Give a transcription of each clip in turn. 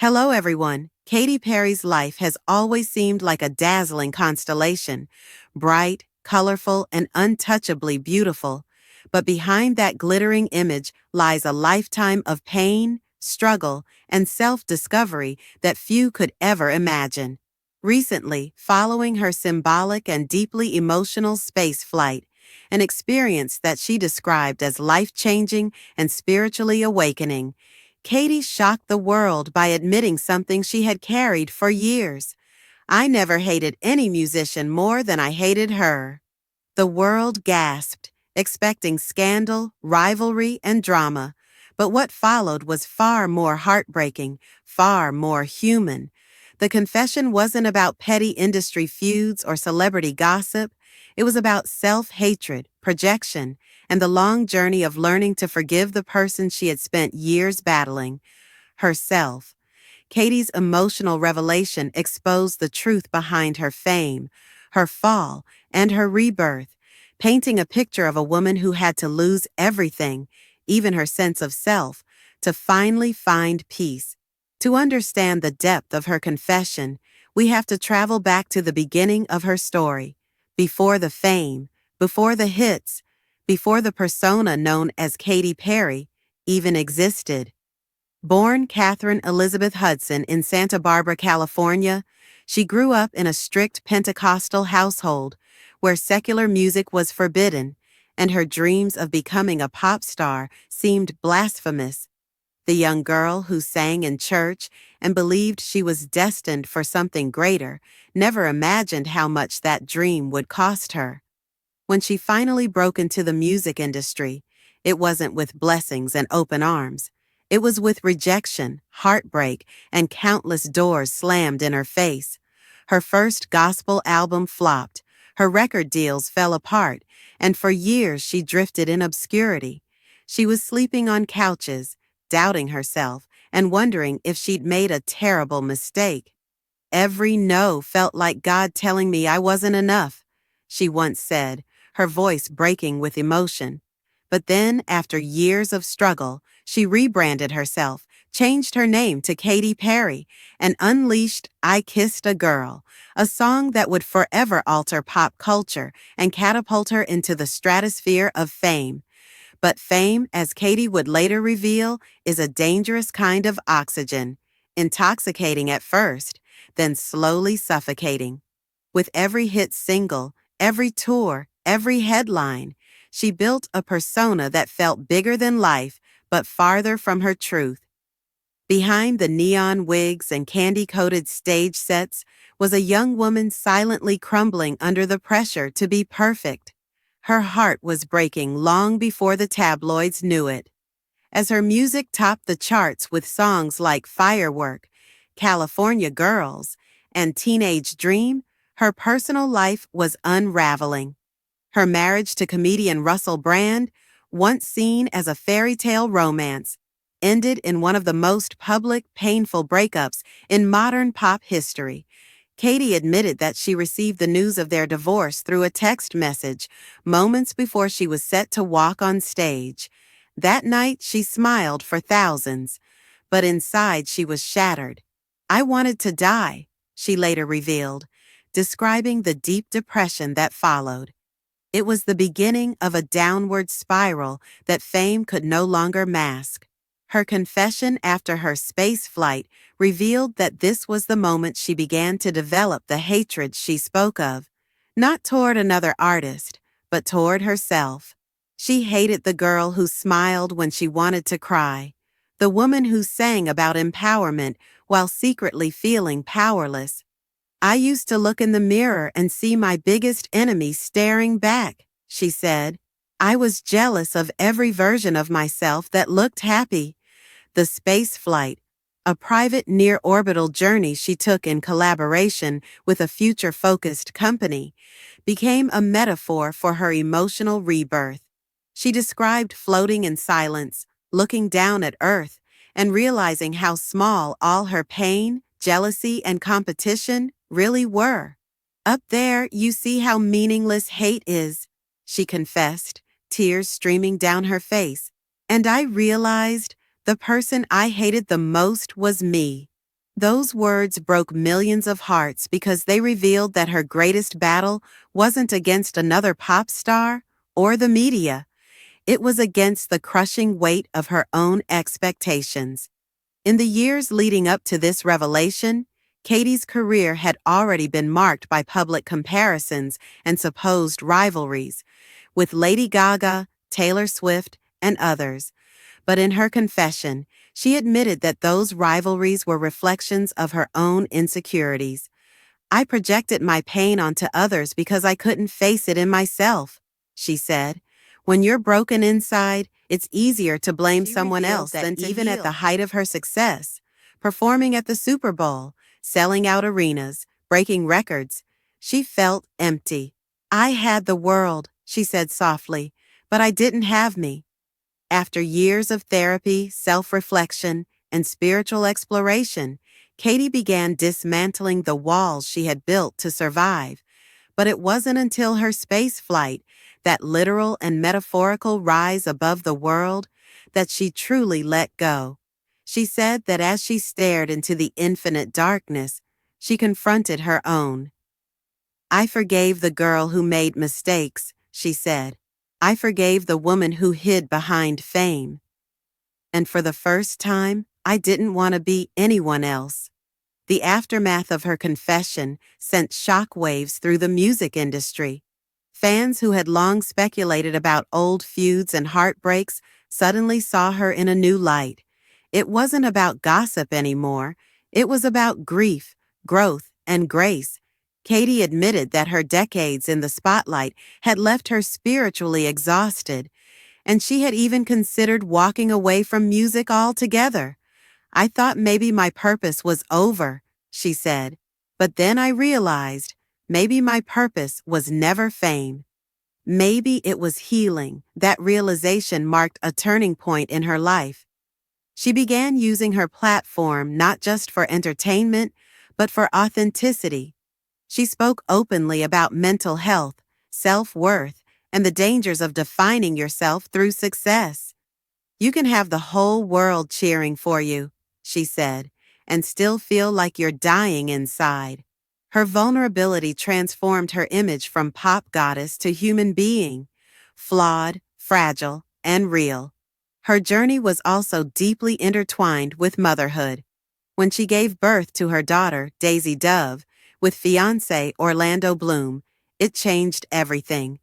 Hello, everyone. Katy Perry's life has always seemed like a dazzling constellation, bright, colorful, and untouchably beautiful. But behind that glittering image lies a lifetime of pain, struggle, and self-discovery that few could ever imagine. Recently, following her symbolic and deeply emotional space flight, an experience that she described as life-changing and spiritually awakening, Katy shocked the world by admitting something she had carried for years. I never hated any musician more than I hated her. The world gasped, expecting scandal, rivalry, and drama. But what followed was far more heartbreaking, far more human. The confession wasn't about petty industry feuds or celebrity gossip. It was about self-hatred, projection, and the long journey of learning to forgive the person she had spent years battling, herself. Katy's emotional revelation exposed the truth behind her fame, her fall, and her rebirth, painting a picture of a woman who had to lose everything, even her sense of self, to finally find peace. To understand the depth of her confession, we have to travel back to the beginning of her story, before the fame, before the hits, before the persona known as Katy Perry even existed. Born Catherine Elizabeth Hudson in Santa Barbara, California, she grew up in a strict Pentecostal household where secular music was forbidden, and her dreams of becoming a pop star seemed blasphemous. The young girl who sang in church and believed she was destined for something greater never imagined how much that dream would cost her. When she finally broke into the music industry, it wasn't with blessings and open arms. It was with rejection, heartbreak, and countless doors slammed in her face. Her first gospel album flopped, her record deals fell apart, and for years she drifted in obscurity. She was sleeping on couches, doubting herself, and wondering if she'd made a terrible mistake. "Every no felt like God telling me I wasn't enough," she once said, her voice breaking with emotion. But then, after years of struggle, she rebranded herself, changed her name to Katy Perry, and unleashed "I Kissed a Girl," a song that would forever alter pop culture and catapult her into the stratosphere of fame. But fame, as Katy would later reveal, is a dangerous kind of oxygen, intoxicating at first, then slowly suffocating. With every hit single, every tour, every headline, she built a persona that felt bigger than life, but farther from her truth. Behind the neon wigs and candy-coated stage sets was a young woman silently crumbling under the pressure to be perfect. Her heart was breaking long before the tabloids knew it. As her music topped the charts with songs like Firework, California Girls, and Teenage Dream, her personal life was unraveling. Her marriage to comedian Russell Brand, once seen as a fairy tale romance, ended in one of the most public, painful breakups in modern pop history. Katy admitted that she received the news of their divorce through a text message moments before she was set to walk on stage. That night, she smiled for thousands, but inside she was shattered. "I wanted to die," she later revealed, describing the deep depression that followed. It was the beginning of a downward spiral that fame could no longer mask. Her confession after her space flight revealed that this was the moment she began to develop the hatred she spoke of, not toward another artist, but toward herself. She hated the girl who smiled when she wanted to cry, the woman who sang about empowerment while secretly feeling powerless. "I used to look in the mirror and see my biggest enemy staring back," she said. "I was jealous of every version of myself that looked happy." The space flight, a private near-orbital journey she took in collaboration with a future-focused company, became a metaphor for her emotional rebirth. She described floating in silence, looking down at Earth, and realizing how small all her pain, jealousy, and competition really were. "Up there, you see how meaningless hate is," she confessed, tears streaming down her face. "And I realized the person I hated the most was me." Those words broke millions of hearts because they revealed that her greatest battle wasn't against another pop star or the media. It was against the crushing weight of her own expectations. In the years leading up to this revelation, Katy's career had already been marked by public comparisons and supposed rivalries, with Lady Gaga, Taylor Swift, and others. But in her confession, she admitted that those rivalries were reflections of her own insecurities. "I projected my pain onto others because I couldn't face it in myself," she said. "When you're broken inside, it's easier to blame someone else than to even at the height of her success, performing at the Super Bowl, selling out arenas, breaking records, she felt empty. "I had the world," she said softly, "but I didn't have me." After years of therapy, self-reflection, and spiritual exploration, Katy began dismantling the walls she had built to survive. But it wasn't until her space flight, that literal and metaphorical rise above the world, that she truly let go. She said that as she stared into the infinite darkness, she confronted her own. "I forgave the girl who made mistakes," she said. "I forgave the woman who hid behind fame. And for the first time, I didn't want to be anyone else." The aftermath of her confession sent shockwaves through the music industry. Fans who had long speculated about old feuds and heartbreaks suddenly saw her in a new light. It wasn't about gossip anymore. It was about grief, growth, and grace. Katy admitted that her decades in the spotlight had left her spiritually exhausted, and she had even considered walking away from music altogether. "I thought maybe my purpose was over," she said. "But then I realized maybe my purpose was never fame. Maybe it was healing." That realization marked a turning point in her life. She began using her platform not just for entertainment, but for authenticity. She spoke openly about mental health, self-worth, and the dangers of defining yourself through success. "You can have the whole world cheering for you," she said, "and still feel like you're dying inside." Her vulnerability transformed her image from pop goddess to human being, flawed, fragile, and real. Her journey was also deeply intertwined with motherhood. When she gave birth to her daughter, Daisy Dove, with fiancé Orlando Bloom, it changed everything.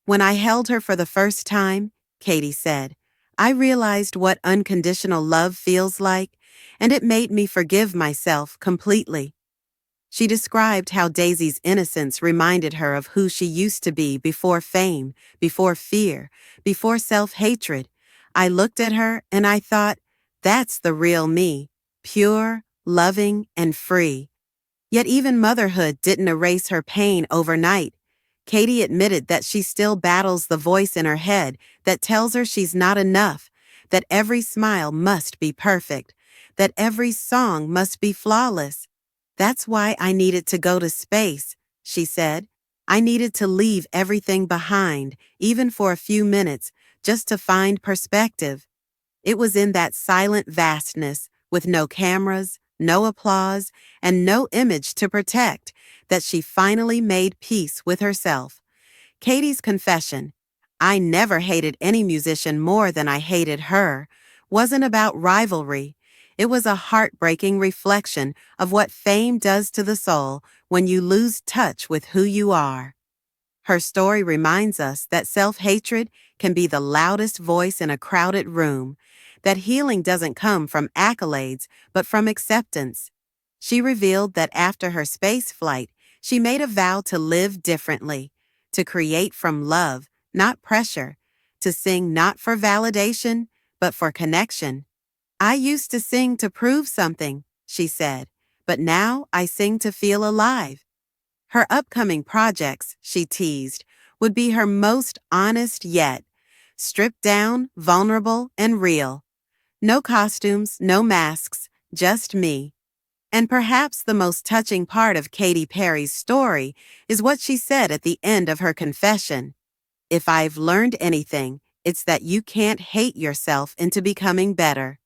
"When I held her for the first time," Katy said, "I realized what unconditional love feels like, and it made me forgive myself completely." She described how Daisy's innocence reminded her of who she used to be before fame, before fear, before self-hatred. "I looked at her and I thought, that's the real me, pure, loving, and free." Yet even motherhood didn't erase her pain overnight. Katy admitted that she still battles the voice in her head that tells her she's not enough, that every smile must be perfect, that every song must be flawless. "That's why I needed to go to space," she said. "I needed to leave everything behind, even for a few minutes, just to find perspective." It was in that silent vastness, with no cameras, no applause, and no image to protect, that she finally made peace with herself. Katy's confession, "I never hated any musician more than I hated her," wasn't about rivalry. It was a heartbreaking reflection of what fame does to the soul when you lose touch with who you are. Her story reminds us that self-hatred can be the loudest voice in a crowded room, that healing doesn't come from accolades, but from acceptance. She revealed that after her space flight, she made a vow to live differently, to create from love, not pressure, to sing not for validation, but for connection. "I used to sing to prove something," she said, "but now I sing to feel alive." Her upcoming projects, she teased, would be her most honest yet, stripped down, vulnerable, and real. No costumes, no masks, just me. And perhaps the most touching part of Katy Perry's story is what she said at the end of her confession. "If I've learned anything, it's that you can't hate yourself into becoming better."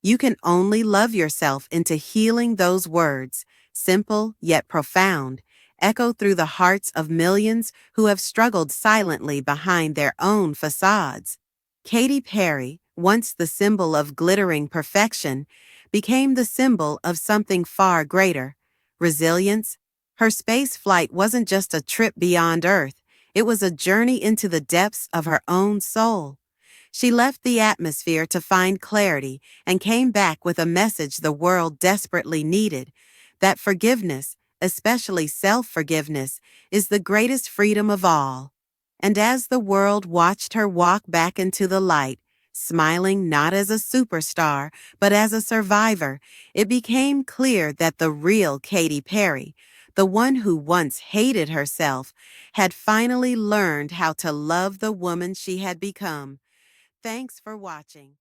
You can only love yourself into healing. Those words, simple yet profound, echo through the hearts of millions who have struggled silently behind their own facades. Katy Perry, once the symbol of glittering perfection, became the symbol of something far greater: resilience. Her space flight wasn't just a trip beyond Earth, it was a journey into the depths of her own soul. She left the atmosphere to find clarity and came back with a message the world desperately needed: that forgiveness, especially self-forgiveness, is the greatest freedom of all. And as the world watched her walk back into the light, smiling not as a superstar, but as a survivor, it became clear that the real Katy Perry, the one who once hated herself, had finally learned how to love the woman she had become. Thanks for watching.